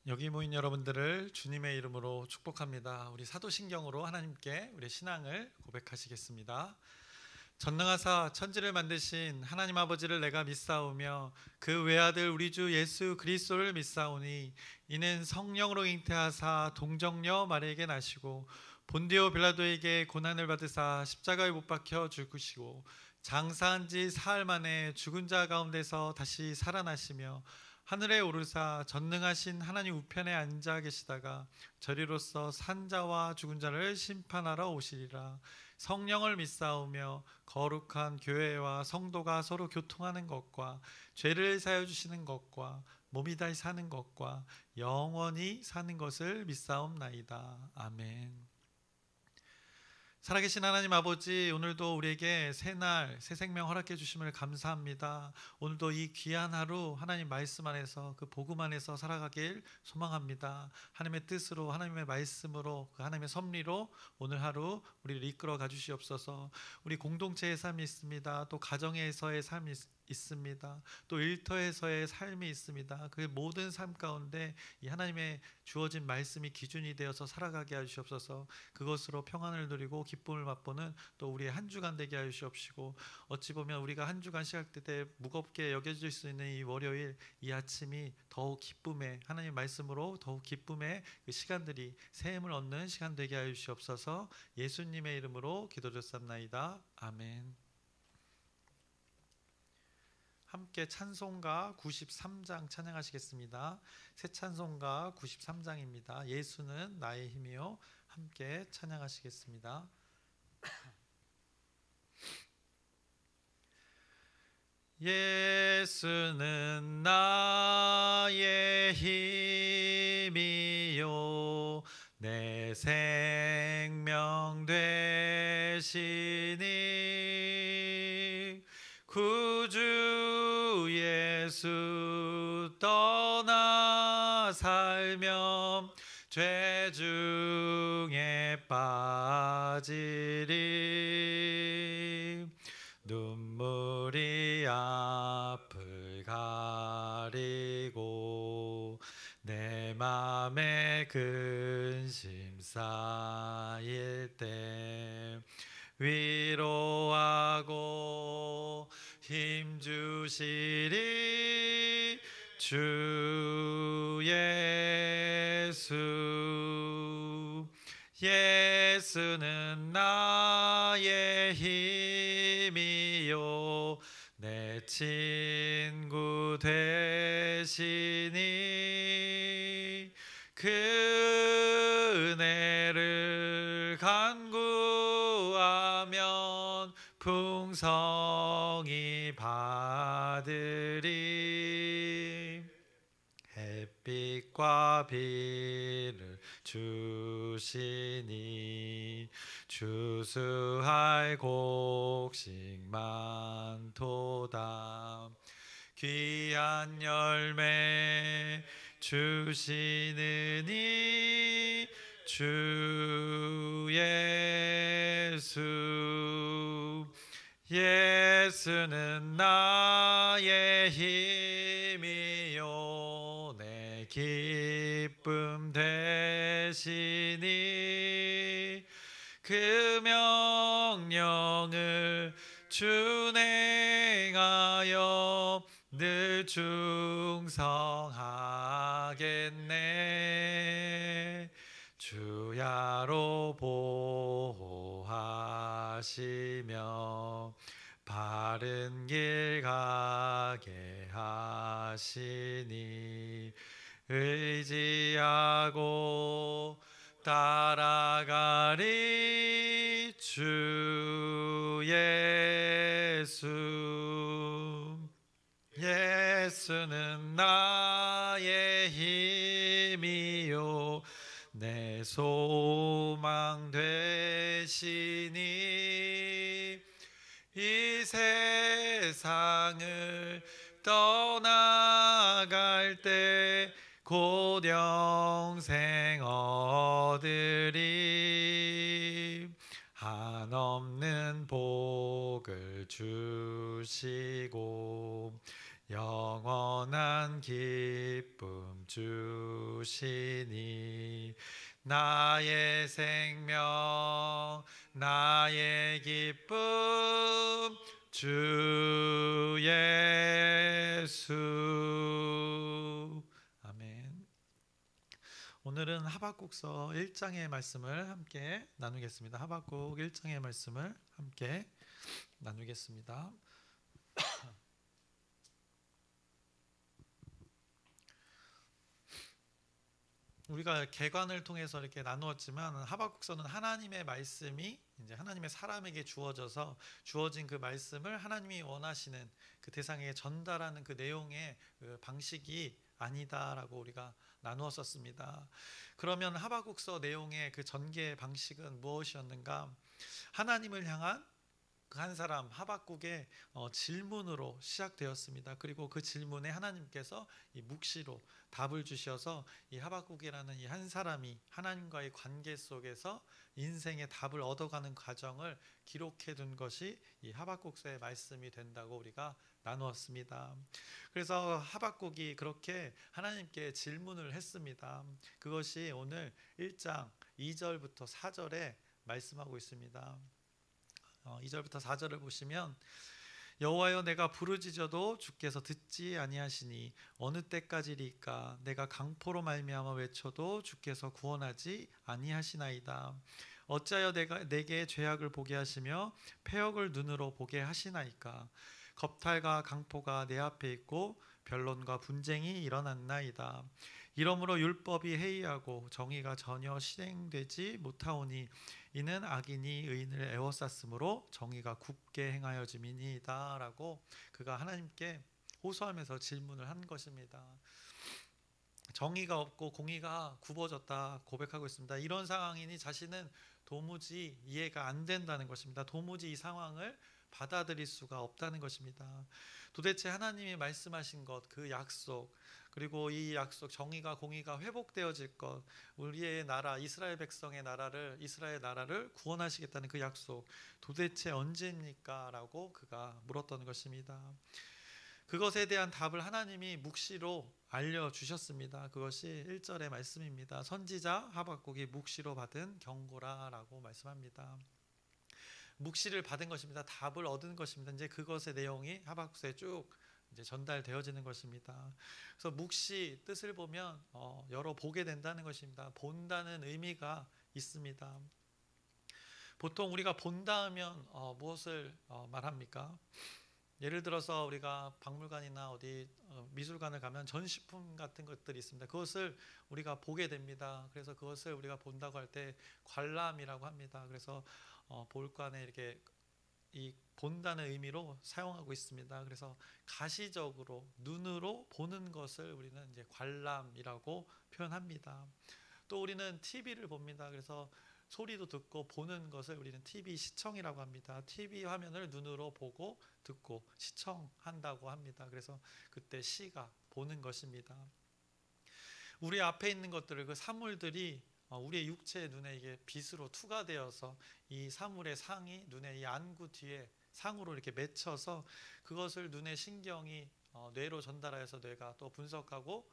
여기 모인 여러분들을 주님의 이름으로 축복합니다. 우리 사도신경으로 하나님께 우리의 신앙을 고백하시겠습니다. 전능하사 천지를 만드신 하나님 아버지를 내가 믿사오며 그 외아들 우리 주 예수 그리스도를 믿사오니 이는 성령으로 잉태하사 동정녀 마리에게 나시고 본디오 빌라도에게 고난을 받으사 십자가에 못 박혀 죽으시고 장사한 지 사흘 만에 죽은 자 가운데서 다시 살아나시며 하늘에 오르사 전능하신 하나님 우편에 앉아 계시다가 저리로서 산 자와 죽은 자를 심판하러 오시리라. 성령을 믿사오며 거룩한 교회와 성도가 서로 교통하는 것과 죄를 사여 주시는 것과 몸이 다시 사는 것과 영원히 사는 것을 믿사옵나이다. 아멘. 살아계신 하나님 아버지, 오늘도 우리에게 새날 새 생명 허락해 주심을 감사합니다. 오늘도 이 귀한 하루 하나님 말씀 안에서 그 복음 안에서 살아가길 소망합니다. 하나님의 뜻으로, 하나님의 말씀으로, 그 하나님의 섭리로 오늘 하루 우리를 이끌어 가주시옵소서. 우리 공동체의 삶이 있습니다. 또 가정에서의 삶이 있습니다. 또 일터에서의 삶이 있습니다. 그 모든 삶 가운데 이 하나님의 주어진 말씀이 기준이 되어서 살아가게 하시옵소서. 그것으로 평안을 누리고 기쁨을 맛보는 또 우리의 한 주간 되게 하시옵시고, 어찌 보면 우리가 한 주간 시작될 때 무겁게 여겨질 수 있는 이 월요일, 이 아침이 더욱 기쁨의, 하나님의 말씀으로 더욱 기쁨의 그 시간들이 새 힘을 얻는 시간 되게 하시옵소서. 예수님의 이름으로 기도드렸사옵나이다. 아멘. 함께 찬송가 93장 찬양하시겠습니다. 새 찬송가 93장입니다. 예수는 나의 힘이요. 함께 찬양하시겠습니다. 예수는 나의 힘이요 내 생명 되시니 구주 예수 떠나 살며 죄 중에 빠지리 눈물이 앞을 가리고 내 맘에 근심 쌓일 때 위로하고 힘 주시리 주 예수. 예수는 나의 힘이요 내 친구 되시니 그 은혜를 간구하면 풍성히 받으리. 햇빛과 비를 주시니 주수할 곡식 많도다. 귀한 열매 주시느니 주 예수. 예수는 나의 힘이요 내 기쁨 되시니 그 명령을 준행하여 늘 충성하겠네. 주야로 보호하시며 바른 길 가게 하시니 의지하고 따라가리 주 예수. 예수는 나의 힘이요 내 소망 되시니 이 세상을 떠나갈 때 곧 영생 얻으리. 한없는 복을 주시고 영원한 기쁨 주시니 나의 생명 나의 기쁨 주 예수. 아멘. 오늘은 하박국서 1장의 말씀을 함께 나누겠습니다. 하박국 1장의 말씀을 함께 나누겠습니다. 우리가 개관을 통해서 이렇게 나누었지만 하박국서는 하나님의 말씀이 이제 하나님의 사람에게 주어진 그 말씀을 하나님이 원하시는 그 대상에게 전달하는 그 내용의 그 방식이 아니다라고 우리가 나누었었습니다. 그러면 하박국서 내용의 그 전개 방식은 무엇이었는가? 하나님을 향한 그 한 사람 하박국의 질문으로 시작되었습니다. 그리고 그 질문에 하나님께서 이 묵시로 답을 주셔서 이 하박국이라는 이 한 사람이 하나님과의 관계 속에서 인생의 답을 얻어가는 과정을 기록해 둔 것이 이 하박국서의 말씀이 된다고 우리가 나누었습니다. 그래서 하박국이 그렇게 하나님께 질문을 했습니다. 그것이 오늘 1장 2절부터 4절에 말씀하고 있습니다. 2절부터 4절을 보시면 여호와여 내가 부르짖어도 주께서 듣지 아니하시니 어느 때까지리까 내가 강포로 말미암아 외쳐도 주께서 구원하지 아니하시나이다. 어찌하여 내게 죄악을 보게 하시며 패역을 눈으로 보게 하시나이까. 겁탈과 강포가 내 앞에 있고 변론과 분쟁이 일어났나이다. 이러므로 율법이 해이하고 정의가 전혀 실행되지 못하오니 이는 악인이 의인을 애워쌌으므로 정의가 굽게 행하여짐이니이다 라고 그가 하나님께 호소하면서 질문을 한 것입니다. 정의가 없고 공의가 굽어졌다 고백하고 있습니다. 이런 상황이니 자신은 도무지 이해가 안 된다는 것입니다. 도무지 이 상황을 받아들일 수가 없다는 것입니다. 도대체 하나님이 말씀하신 것, 그 약속, 그리고 이 약속 정의가 공의가 회복되어질 것, 우리의 나라 이스라엘 백성의 나라를 이스라엘 나라를 구원하시겠다는 그 약속 도대체 언제입니까? 라고 그가 물었던 것입니다. 그것에 대한 답을 하나님이 묵시로 알려주셨습니다. 그것이 1절의 말씀입니다. 선지자 하박국이 묵시로 받은 경고라라고 말씀합니다. 묵시를 받은 것입니다. 답을 얻은 것입니다. 이제 그것의 내용이 하박국서에 쭉 이제 전달되어지는 것입니다. 그래서 묵시 뜻을 보면 여러 보게 된다는 것입니다. 본다는 의미가 있습니다. 보통 우리가 본다 하면 무엇을 말합니까? 예를 들어서 우리가 박물관이나 어디 미술관을 가면 전시품 같은 것들이 있습니다. 그것을 우리가 보게 됩니다. 그래서 그것을 우리가 본다고 할 때 관람이라고 합니다. 그래서 볼관에 이렇게 이 본다는 의미로 사용하고 있습니다. 그래서 가시적으로 눈으로 보는 것을 우리는 이제 관람이라고 표현합니다. 또 우리는 TV를 봅니다. 그래서 소리도 듣고 보는 것을 우리는 TV 시청이라고 합니다. TV 화면을 눈으로 보고 듣고 시청한다고 합니다. 그래서 그때 시가 보는 것입니다. 우리 앞에 있는 것들을 그 사물들이 우리의 육체의 눈에 이게 빛으로 투과되어서 이 사물의 상이 눈의 이 안구 뒤에 상으로 이렇게 맺혀서 그것을 눈의 신경이 뇌로 전달하여서 뇌가 또 분석하고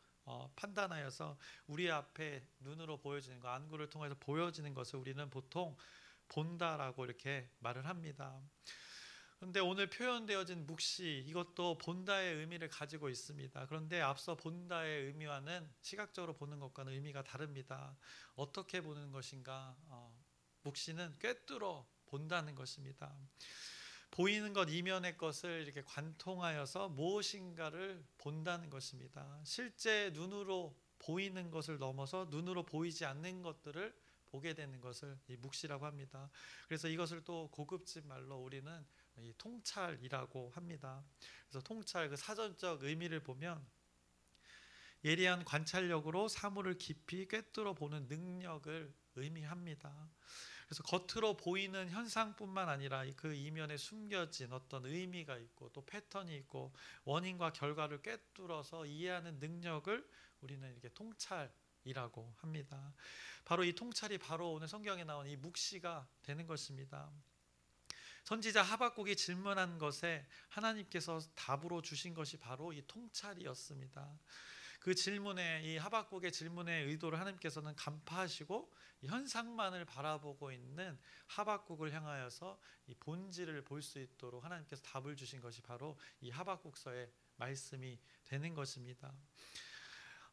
판단하여서 우리 앞에 눈으로 보여지는 것, 안구를 통해서 보여지는 것을 우리는 보통 본다라고 이렇게 말을 합니다. 그런데 오늘 표현되어진 묵시 이것도 본다의 의미를 가지고 있습니다. 그런데 앞서 본다의 의미와는 시각적으로 보는 것과는 의미가 다릅니다. 어떻게 보는 것인가? 묵시는 꿰뚫어 본다는 것입니다. 보이는 것 이면의 것을 이렇게 관통하여서 무엇인가를 본다는 것입니다. 실제 눈으로 보이는 것을 넘어서 눈으로 보이지 않는 것들을 보게 되는 것을 이 묵시라고 합니다. 그래서 이것을 또 고급진 말로 우리는 이 통찰이라고 합니다. 그래서 통찰 그 사전적 의미를 보면 예리한 관찰력으로 사물을 깊이 꿰뚫어 보는 능력을 의미합니다. 그래서 겉으로 보이는 현상뿐만 아니라 그 이면에 숨겨진 어떤 의미가 있고 또 패턴이 있고 원인과 결과를 꿰뚫어서 이해하는 능력을 우리는 이렇게 통찰이라고 합니다. 바로 이 통찰이 바로 오늘 성경에 나온 이 묵시가 되는 것입니다. 선지자 하박국이 질문한 것에 하나님께서 답으로 주신 것이 바로 이 통찰이었습니다. 그 질문에, 이 하박국의 질문의 의도를 하나님께서는 간파하시고 현상만을 바라보고 있는 하박국을 향하여서 이 본질을 볼 수 있도록 하나님께서 답을 주신 것이 바로 이 하박국서의 말씀이 되는 것입니다.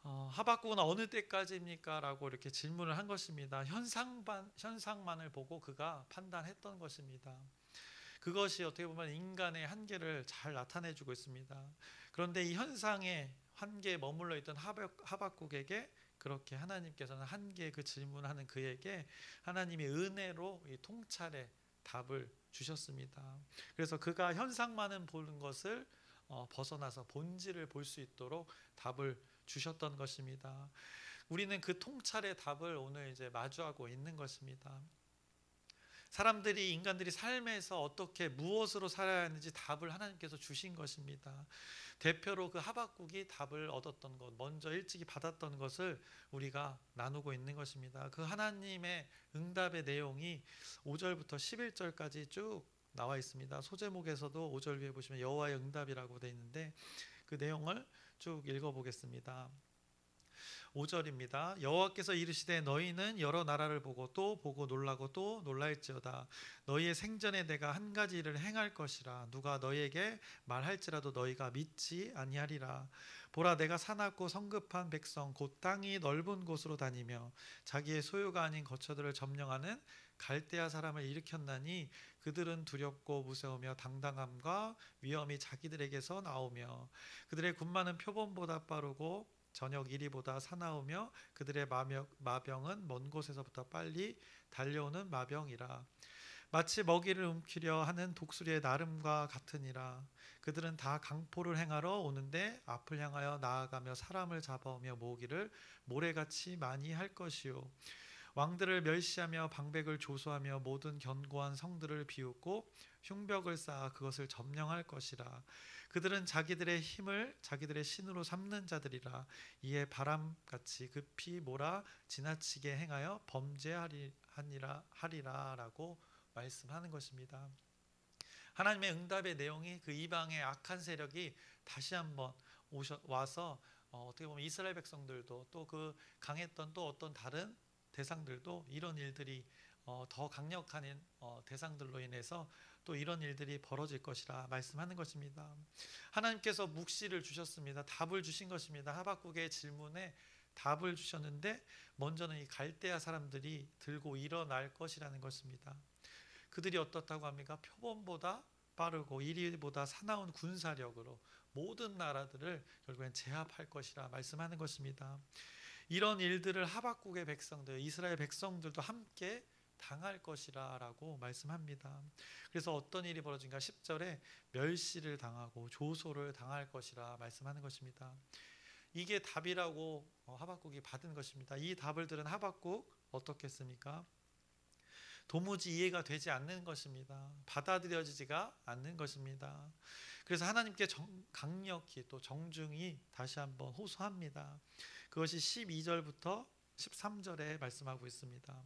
하박국은 어느 때까지입니까? 라고 이렇게 질문을 한 것입니다. 현상만을 보고 그가 판단했던 것입니다. 그것이 어떻게 보면 인간의 한계를 잘 나타내주고 있습니다. 그런데 이 현상의 한계에 머물러 있던 하박국에게 그렇게 하나님께서는 한계의 그 질문하는 그에게 하나님이 은혜로 이 통찰의 답을 주셨습니다. 그래서 그가 현상만은 보는 것을 벗어나서 본질을 볼 수 있도록 답을 주셨던 것입니다. 우리는 그 통찰의 답을 오늘 이제 마주하고 있는 것입니다. 인간들이 삶에서 어떻게 무엇으로 살아야 하는지 답을 하나님께서 주신 것입니다. 대표로 그 하박국이 답을 얻었던 것, 먼저 일찍이 받았던 것을 우리가 나누고 있는 것입니다. 그 하나님의 응답의 내용이 5절부터 11절까지 쭉 나와 있습니다. 소제목에서도 5절 위에 보시면 여호와의 응답이라고 되어 있는데 그 내용을 쭉 읽어보겠습니다. 5절입니다. 여호와께서 이르시되 너희는 여러 나라를 보고 또 보고 놀라고 또 놀랄지어다. 너희의 생전에 내가 한 가지 일을 행할 것이라. 누가 너희에게 말할지라도 너희가 믿지 아니하리라. 보라, 내가 사납고 성급한 백성 곧 땅이 넓은 곳으로 다니며 자기의 소유가 아닌 거처들을 점령하는 갈대아 사람을 일으켰나니 그들은 두렵고 무서우며 당당함과 위엄이 자기들에게서 나오며 그들의 군마는 표범보다 빠르고 저녁 이리보다 사나우며 그들의 마병은 먼 곳에서부터 빨리 달려오는 마병이라. 마치 먹이를 움키려 하는 독수리의 나름과 같으니라. 그들은 다 강포를 행하러 오는데 앞을 향하여 나아가며 사람을 잡아오며 모으기를 모래같이 많이 할 것이요. 왕들을 멸시하며 방백을 조소하며 모든 견고한 성들을 비웃고 흉벽을 쌓아 그것을 점령할 것이라. 그들은 자기들의 힘을 자기들의 신으로 삼는 자들이라. 이에 바람같이 급히 몰아 지나치게 행하여 범죄하리라라고 말씀하는 것입니다. 하나님의 응답의 내용이 그 이방의 악한 세력이 다시 한번 와서 어떻게 보면 이스라엘 백성들도 또 그 강했던 또 어떤 다른 대상들도 이런 일들이 더 강력한 대상들로 인해서 또 이런 일들이 벌어질 것이라 말씀하는 것입니다. 하나님께서 묵시를 주셨습니다. 답을 주신 것입니다. 하박국의 질문에 답을 주셨는데 먼저는 이 갈대아 사람들이 들고 일어날 것이라는 것입니다. 그들이 어떻다고 합니까? 표범보다 빠르고 이리보다 사나운 군사력으로 모든 나라들을 결국엔 제압할 것이라 말씀하는 것입니다. 이런 일들을 하박국의 백성들, 이스라엘 백성들도 함께 당할 것이라 라고 말씀합니다. 그래서 어떤 일이 벌어진가? 10절에 멸시를 당하고 조소를 당할 것이라 말씀하는 것입니다. 이게 답이라고 하박국이 받은 것입니다. 이 답을 들은 하박국 어떻겠습니까? 도무지 이해가 되지 않는 것입니다. 받아들여지지가 않는 것입니다. 그래서 하나님께 강력히 또 정중히 다시 한번 호소합니다. 그것이 12절부터 13절에 말씀하고 있습니다.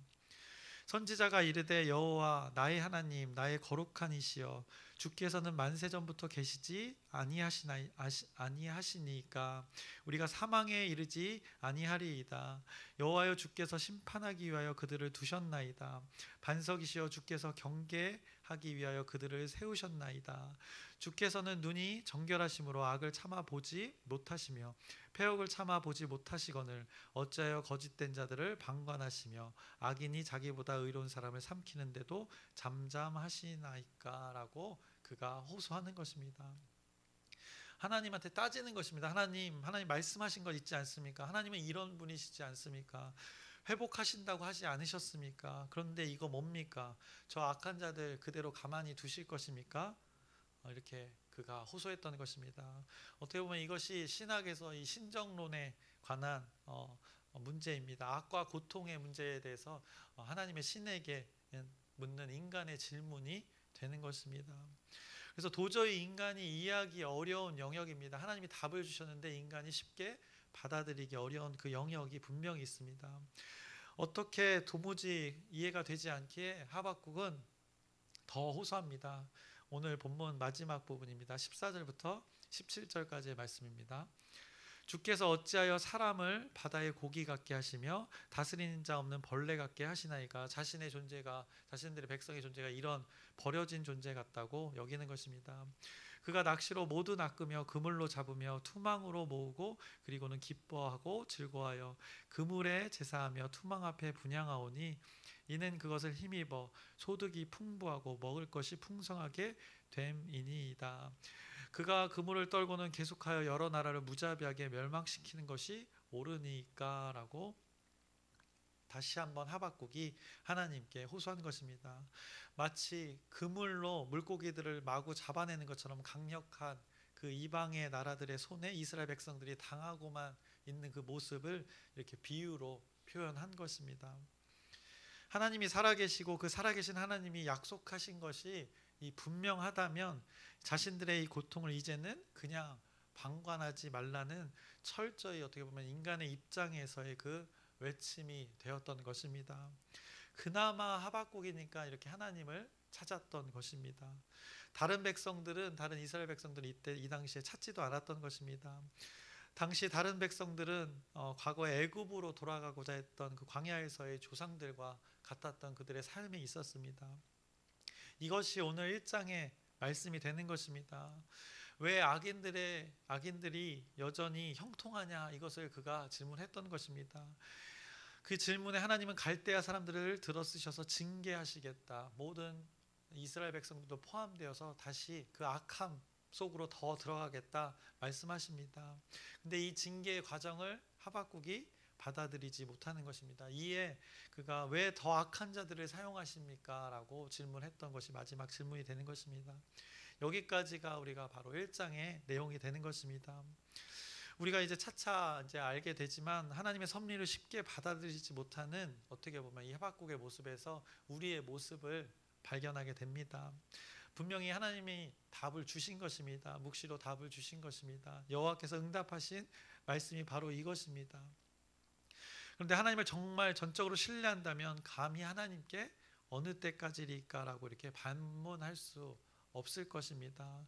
선지자가 이르되 여호와 나의 하나님 나의 거룩한 이시여 주께서는 만세 전부터 계시지 아니하시니까 우리가 사망에 이르지 아니하리이다. 여호와여 주께서 심판하기 위하여 그들을 두셨나이다. 반석이시여 주께서 경계하기 위하여 그들을 세우셨나이다. 주께서는 눈이 정결하심으로 악을 참아 보지 못하시며 패역을 참아 보지 못하시거늘 어찌하여 거짓된 자들을 방관하시며 악인이 자기보다 의로운 사람을 삼키는데도 잠잠하시나이까 라고 그가 호소하는 것입니다. 하나님한테 따지는 것입니다. 하나님 말씀하신 것 있지 않습니까? 하나님은 이런 분이시지 않습니까? 회복하신다고 하지 않으셨습니까? 그런데 이거 뭡니까? 저 악한 자들 그대로 가만히 두실 것입니까? 이렇게 그가 호소했던 것입니다. 어떻게 보면 이것이 신학에서 이 신정론에 관한 문제입니다. 악과 고통의 문제에 대해서 하나님의 신에게 묻는 인간의 질문이 되는 것입니다. 그래서 도저히 인간이 이해하기 어려운 영역입니다. 하나님이 답을 주셨는데 인간이 쉽게 받아들이기 어려운 그 영역이 분명히 있습니다. 어떻게 도무지 이해가 되지 않기에 하박국은 더 호소합니다. 오늘 본문 마지막 부분입니다. 14절부터 17절까지의 말씀입니다. 주께서 어찌하여 사람을 바다의 고기 같게 하시며 다스리는 자 없는 벌레 같게 하시나이까. 자신의 존재가, 자신들의 백성의 존재가 이런 버려진 존재 같다고 여기는 것입니다. 그가 낚시로 모두 낚으며 그물로 잡으며 투망으로 모으고 그리고는 기뻐하고 즐거워하여 그물에 제사하며 투망 앞에 분향하오니 이는 그것을 힘입어 소득이 풍부하고 먹을 것이 풍성하게 됨이니이다. 그가 그물을 떨고는 계속하여 여러 나라를 무자비하게 멸망시키는 것이 옳으니까 라고 다시 한번 하박국이 하나님께 호소한 것입니다. 마치 그물로 물고기들을 마구 잡아내는 것처럼 강력한 그 이방의 나라들의 손에 이스라엘 백성들이 당하고만 있는 그 모습을 이렇게 비유로 표현한 것입니다. 하나님이 살아계시고 그 살아계신 하나님이 약속하신 것이 이 분명하다면 자신들의 이 고통을 이제는 그냥 방관하지 말라는 철저히 어떻게 보면 인간의 입장에서의 그 외침이 되었던 것입니다. 그나마 하박국이니까 이렇게 하나님을 찾았던 것입니다. 다른 백성들은, 다른 이스라엘 백성들은 이때 이 당시에 찾지도 않았던 것입니다. 당시 다른 백성들은 과거에 애굽으로 돌아가고자 했던 그 광야에서의 조상들과 같았던 그들의 삶이 있었습니다. 이것이 오늘 1장의 말씀이 되는 것입니다. 왜 악인들이 여전히 형통하냐, 이것을 그가 질문했던 것입니다. 그 질문에 하나님은 갈대아 사람들을 들어쓰셔서 징계하시겠다, 모든 이스라엘 백성들도 포함되어서 다시 그 악함 속으로 더 들어가겠다 말씀하십니다. 근데 이 징계의 과정을 하박국이 받아들이지 못하는 것입니다. 이에 그가 왜 더 악한 자들을 사용하십니까? 라고 질문했던 것이 마지막 질문이 되는 것입니다. 여기까지가 우리가 바로 1장의 내용이 되는 것입니다. 우리가 이제 차차 이제 알게 되지만 하나님의 섭리를 쉽게 받아들이지 못하는, 어떻게 보면 이 하박국의 모습에서 우리의 모습을 발견하게 됩니다. 분명히 하나님이 답을 주신 것입니다. 묵시로 답을 주신 것입니다. 여호와께서 응답하신 말씀이 바로 이것입니다. 그런데 하나님을 정말 전적으로 신뢰한다면 감히 하나님께 어느 때까지일까라고 이렇게 반문할 수 없을 것입니다.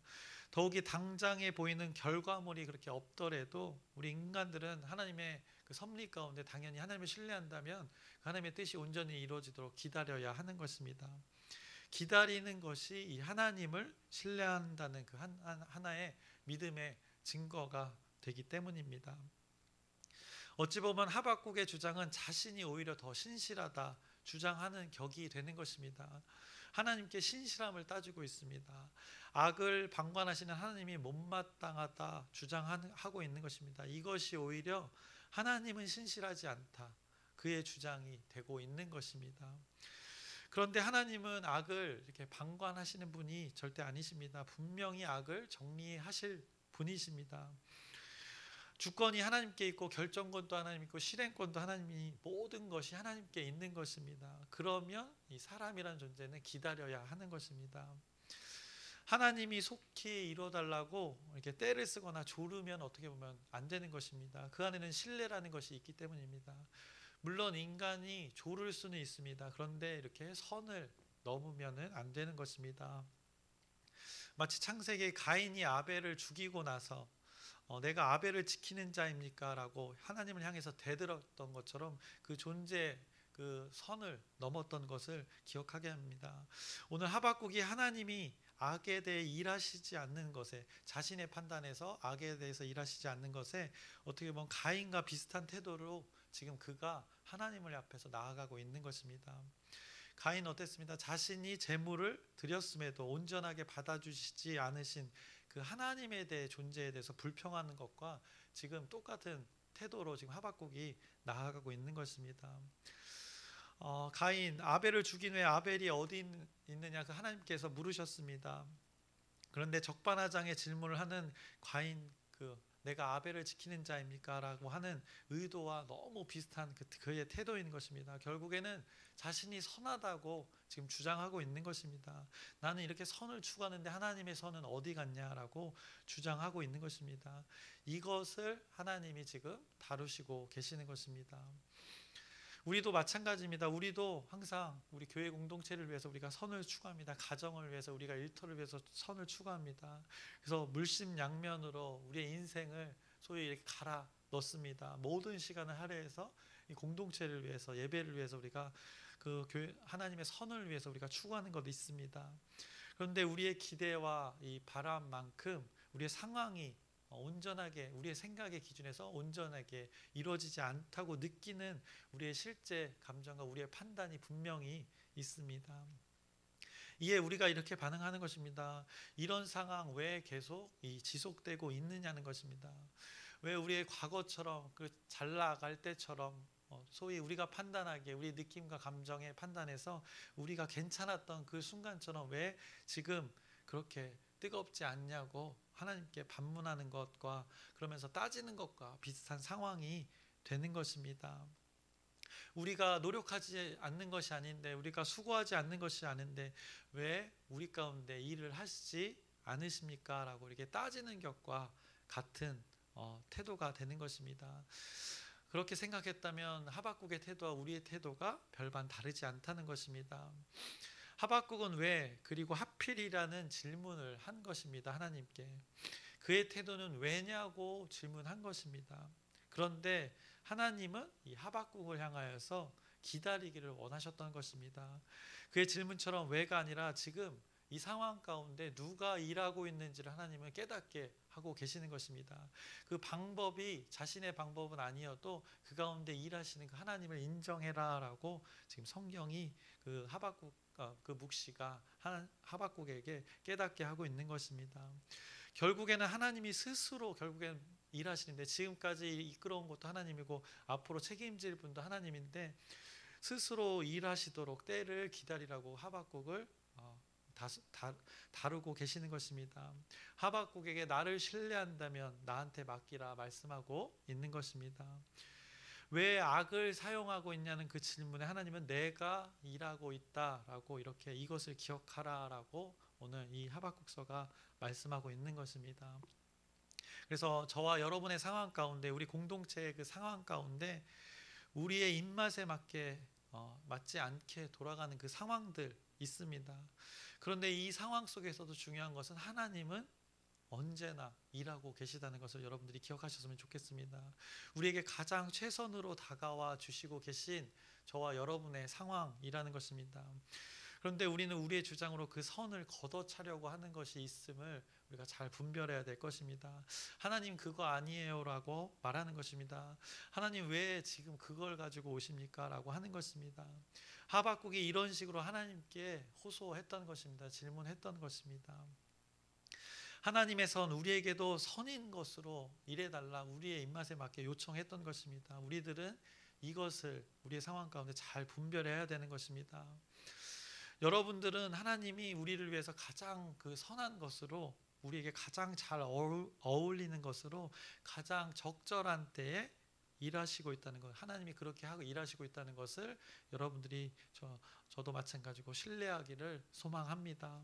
더욱이 당장에 보이는 결과물이 그렇게 없더라도 우리 인간들은 하나님의 그 섭리 가운데 당연히 하나님을 신뢰한다면 그 하나님의 뜻이 온전히 이루어지도록 기다려야 하는 것입니다. 기다리는 것이 이 하나님을 신뢰한다는 그 하나의 믿음의 증거가 되기 때문입니다. 어찌 보면 하박국의 주장은 자신이 오히려 더 신실하다 주장하는 격이 되는 것입니다. 하나님께 신실함을 따지고 있습니다. 악을 방관하시는 하나님이 못마땅하다 주장하고 있는 것입니다. 이것이 오히려 하나님은 신실하지 않다, 그의 주장이 되고 있는 것입니다. 그런데 하나님은 악을 이렇게 방관하시는 분이 절대 아니십니다. 분명히 악을 정리하실 분이십니다. 주권이 하나님께 있고 결정권도 하나님 있고 실행권도 하나님이, 모든 것이 하나님께 있는 것입니다. 그러면 이 사람이라는 존재는 기다려야 하는 것입니다. 하나님이 속히 이루어달라고 이렇게 떼를 쓰거나 조르면 어떻게 보면 안 되는 것입니다. 그 안에는 신뢰라는 것이 있기 때문입니다. 물론 인간이 조를 수는 있습니다. 그런데 이렇게 선을 넘으면 안 되는 것입니다. 마치 창세기 가인이 아벨을 죽이고 나서 내가 아벨을 지키는 자입니까? 라고 하나님을 향해서 대들었던 것처럼 그 존재, 그 선을 넘었던 것을 기억하게 합니다. 오늘 하박국이 하나님이 악에 대해 일하시지 않는 것에, 자신의 판단에서 악에 대해서 일하시지 않는 것에 어떻게 보면 가인과 비슷한 태도로 지금 그가 하나님을 앞에서 나아가고 있는 것입니다. 가인은 어땠습니다? 자신이 제물을 드렸음에도 온전하게 받아주시지 않으신 그 하나님에 대해, 존재에 대해서 불평하는 것과 지금 똑같은 태도로 지금 하박국이 나아가고 있는 것입니다. 가인, 아벨을 죽인 후에 아벨이 어디 있느냐 그 하나님께서 물으셨습니다. 그런데 적반하장의 질문을 하는 가인, 내가 아벨을 지키는 자입니까? 라고 하는 의도와 너무 비슷한 그의 태도인 것입니다. 결국에는 자신이 선하다고 지금 주장하고 있는 것입니다. 나는 이렇게 선을 추구하는데 하나님의 선은 어디 갔냐라고 주장하고 있는 것입니다. 이것을 하나님이 지금 다루시고 계시는 것입니다. 우리도 마찬가지입니다. 우리도 항상 우리 교회 공동체를 위해서 우리가 선을 추구합니다. 가정을 위해서, 우리가 일터를 위해서 선을 추구합니다. 그래서 물심양면으로 우리의 인생을 소위 이렇게 갈아 넣습니다. 모든 시간을 할애해서 이 공동체를 위해서, 예배를 위해서 우리가 그 교회 하나님의 선을 위해서 우리가 추구하는 것도 있습니다. 그런데 우리의 기대와 이 바람만큼 우리의 상황이 온전하게, 우리의 생각의 기준에서 온전하게 이루어지지 않다고 느끼는 우리의 실제 감정과 우리의 판단이 분명히 있습니다. 이에 우리가 이렇게 반응하는 것입니다. 이런 상황 왜 계속 지속되고 있느냐는 것입니다. 왜 우리의 과거처럼, 잘 나갈 때처럼 소위 우리가 판단하기에, 우리 느낌과 감정의 판단에서 우리가 괜찮았던 그 순간처럼 왜 지금 그렇게 뜨겁지 않냐고 하나님께 반문하는 것과, 그러면서 따지는 것과 비슷한 상황이 되는 것입니다. 우리가 노력하지 않는 것이 아닌데, 우리가 수고하지 않는 것이 아닌데 왜 우리 가운데 일을 하시지 않으십니까? 라고 이렇게 따지는 것과 같은 태도가 되는 것입니다. 그렇게 생각했다면 하박국의 태도와 우리의 태도가 별반 다르지 않다는 것입니다. 하박국은 왜, 그리고 하필이라는 질문을 한 것입니다. 하나님께. 그의 태도는 왜냐고 질문한 것입니다. 그런데 하나님은 이 하박국을 향하여서 기다리기를 원하셨던 것입니다. 그의 질문처럼 왜가 아니라 지금 이 상황 가운데 누가 일하고 있는지를 하나님은 깨닫게 하고 계시는 것입니다. 그 방법이 자신의 방법은 아니어도 그 가운데 일하시는 그 하나님을 인정해라 라고 지금 성경이 그 묵시가 하박국에게 깨닫게 하고 있는 것입니다. 결국에는 하나님이 스스로 결국엔 일하시는데, 지금까지 이끌어온 것도 하나님이고 앞으로 책임질 분도 하나님인데 스스로 일하시도록 때를 기다리라고 하박국을 다루고 계시는 것입니다. 하박국에게 나를 신뢰한다면 나한테 맡기라 말씀하고 있는 것입니다. 왜 악을 사용하고 있냐는 그 질문에 하나님은 내가 일하고 있다라고, 이렇게 이것을 기억하라라고 오늘 이 하박국서가 말씀하고 있는 것입니다. 그래서 저와 여러분의 상황 가운데, 우리 공동체의 그 상황 가운데 우리의 입맛에 맞지 않게 돌아가는 그 상황들 있습니다. 그런데 이 상황 속에서도 중요한 것은 하나님은 언제나 일하고 계시다는 것을 여러분들이 기억하셨으면 좋겠습니다. 우리에게 가장 최선으로 다가와 주시고 계신 저와 여러분의 상황이라는 것입니다. 그런데 우리는 우리의 주장으로 그 선을 걷어차려고 하는 것이 있음을 우리가 잘 분별해야 될 것입니다. 하나님 그거 아니에요 라고 말하는 것입니다. 하나님 왜 지금 그걸 가지고 오십니까? 라고 하는 것입니다. 하박국이 이런 식으로 하나님께 호소했던 것입니다. 질문했던 것입니다. 하나님의 선, 우리에게도 선인 것으로 일해달라, 우리의 입맛에 맞게 요청했던 것입니다. 우리들은 이것을 우리의 상황 가운데 잘 분별해야 되는 것입니다. 여러분들은 하나님이 우리를 위해서 가장 그 선한 것으로, 우리에게 가장 잘 어울리는 것으로 가장 적절한 때에 일하시고 있다는 것, 하나님이 그렇게 하고 일하시고 있다는 것을 여러분들이 저도 마찬가지고 신뢰하기를 소망합니다.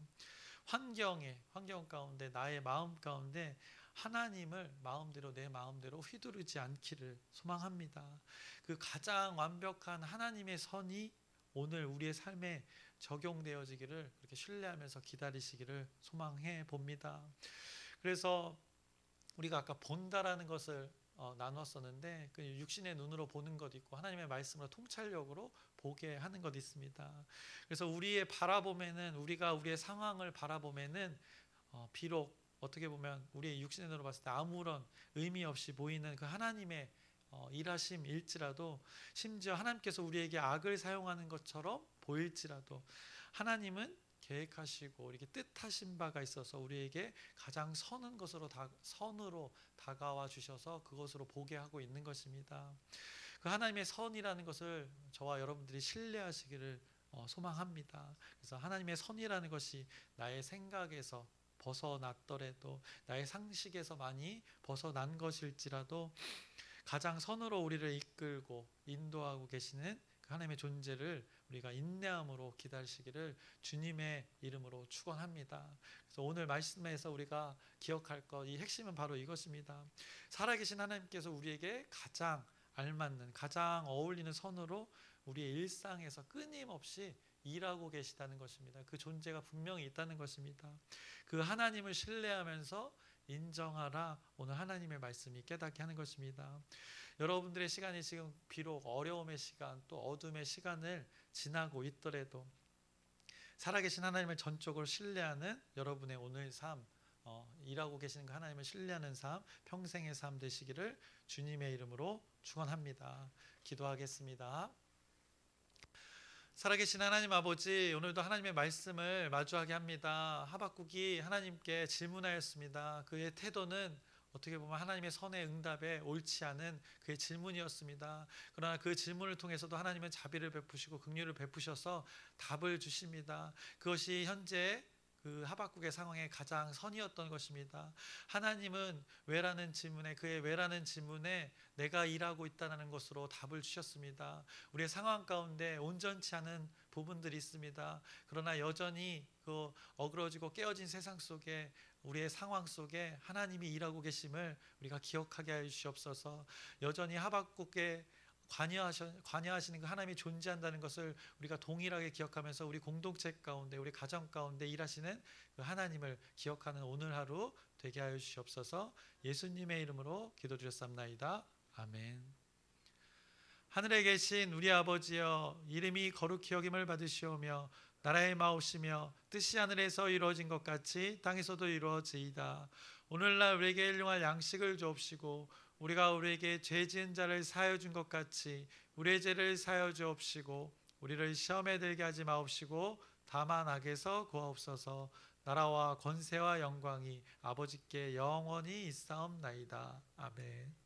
환경 가운데, 나의 마음 가운데 하나님을 마음대로, 내 마음대로 휘두르지 않기를 소망합니다. 그 가장 완벽한 하나님의 선이 오늘 우리의 삶에 적용되어지기를 그렇게 신뢰하면서 기다리시기를 소망해 봅니다. 그래서 우리가 아까 본다라는 것을 나눴었는데, 그 육신의 눈으로 보는 것 있고 하나님의 말씀으로 통찰력으로 보게 하는 것 있습니다. 그래서 우리의 바라봄에는, 우리가 우리의 상황을 바라봄에는 비록 어떻게 보면 우리의 육신의 눈으로 봤을 때 아무런 의미 없이 보이는 그 하나님의 일하심일지라도, 심지어 하나님께서 우리에게 악을 사용하는 것처럼 보일지라도 하나님은 계획하시고 이렇게 뜻하신 바가 있어서 우리에게 가장 선으로 다가와 주셔서 그것으로 보게 하고 있는 것입니다. 그 하나님의 선이라는 것을 저와 여러분들이 신뢰하시기를 소망합니다. 그래서 하나님의 선이라는 것이 나의 생각에서 벗어났더라도, 나의 상식에서 많이 벗어난 것일지라도 가장 선으로 우리를 이끌고 인도하고 계시는 그 하나님의 존재를 우리가 인내함으로 기다리시기를 주님의 이름으로 축원합니다. 그래서 오늘 말씀에서 우리가 기억할 것, 이 핵심은 바로 이것입니다. 살아계신 하나님께서 우리에게 가장 알맞는 가장 어울리는 선으로 우리의 일상에서 끊임없이 일하고 계시다는 것입니다. 그 존재가 분명히 있다는 것입니다. 그 하나님을 신뢰하면서 인정하라. 오늘 하나님의 말씀이 깨닫게 하는 것입니다. 여러분들의 시간이 지금 비록 어려움의 시간 또 어둠의 시간을 지나고 있더라도 살아계신 하나님을 전적으로 신뢰하는 여러분의 오늘 삶, 일하고 계시는 그 하나님을 신뢰하는 삶, 평생의 삶 되시기를 주님의 이름으로 축원합니다. 기도하겠습니다. 살아계신 하나님 아버지, 오늘도 하나님의 말씀을 마주하게 합니다. 하박국이 하나님께 질문하였습니다. 그의 태도는 어떻게 보면 하나님의 선의 응답에 옳지 않은 그의 질문이었습니다. 그러나 그 질문을 통해서도 하나님은 자비를 베푸시고 긍휼을 베푸셔서 답을 주십니다. 그것이 현재 그 하박국의 상황의 가장 선이었던 것입니다. 하나님은 왜라는 질문에, 그의 왜라는 질문에 내가 일하고 있다는 것으로 답을 주셨습니다. 우리의 상황 가운데 온전치 않은 부분들이 있습니다. 그러나 여전히 그 어그러지고 깨어진 세상 속에, 우리의 상황 속에 하나님이 일하고 계심을 우리가 기억하게 해 주시옵소서. 여전히 하박국의 관여하시는 그 하나님이 존재한다는 것을 우리가 동일하게 기억하면서 우리 공동체 가운데, 우리 가정 가운데 일하시는 그 하나님을 기억하는 오늘 하루 되게 하여 주시옵소서. 예수님의 이름으로 기도드렸사옵나이다. 아멘. 하늘에 계신 우리 아버지여, 이름이 거룩히 여김을 받으시오며 나라의 마옵시며 뜻이 하늘에서 이루어진 것 같이 땅에서도 이루어지이다. 오늘날 우리에게 일용할 양식을 주옵시고 우리가 우리에게 죄 지은 자를 사하여 준 것 같이 우리의 죄를 사하여 주옵시고 우리를 시험에 들게 하지 마옵시고 다만 악에서 구하옵소서. 나라와 권세와 영광이 아버지께 영원히 있사옵나이다. 아멘.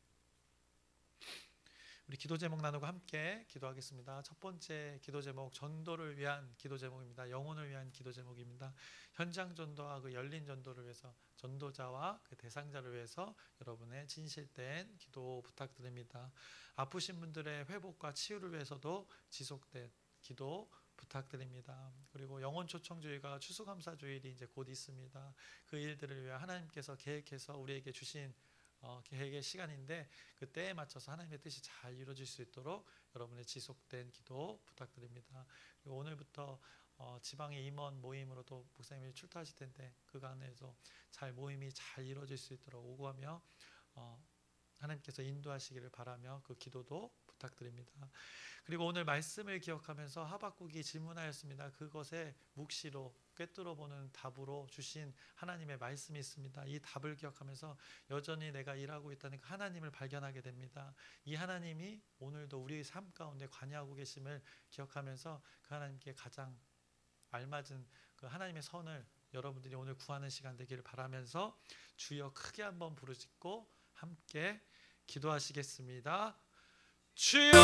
우리 기도 제목 나누고 함께 기도하겠습니다. 첫 번째 기도 제목, 전도를 위한 기도 제목입니다. 영혼을 위한 기도 제목입니다. 현장 전도와 그 열린 전도를 위해서, 전도자와 그 대상자를 위해서 여러분의 진실된 기도 부탁드립니다. 아프신 분들의 회복과 치유를 위해서도 지속된 기도 부탁드립니다. 그리고 영혼 초청 주일과 추수감사 주일이 이제 곧 있습니다. 그 일들을 위해 하나님께서 계획해서 우리에게 주신 계획의 시간인데, 그 때에 맞춰서 하나님의 뜻이 잘 이루어질 수 있도록 여러분의 지속된 기도 부탁드립니다. 그리고 오늘부터 지방의 임원 모임으로 또 목사님이 출타하실 텐데 그간에도 잘 모임이 잘 이루어질 수 있도록 오고하며 하나님께서 인도하시기를 바라며 그 기도도 부탁드립니다. 그리고 오늘 말씀을 기억하면서 하박국이 질문하였습니다. 그것에 묵시로 꿰뚫어 보는 답으로 주신 하나님의 말씀이 있습니다. 이 답을 기억하면서 여전히 내가 일하고 있다는 그 하나님을 발견하게 됩니다. 이 하나님이 오늘도 우리의 삶 가운데 관여하고 계심을 기억하면서 그 하나님께 가장 알맞은 그 하나님의 선을 여러분들이 오늘 구하는 시간 되기를 바라면서 주여 크게 한번 부르짖고 함께 기도하시겠습니다. 주여!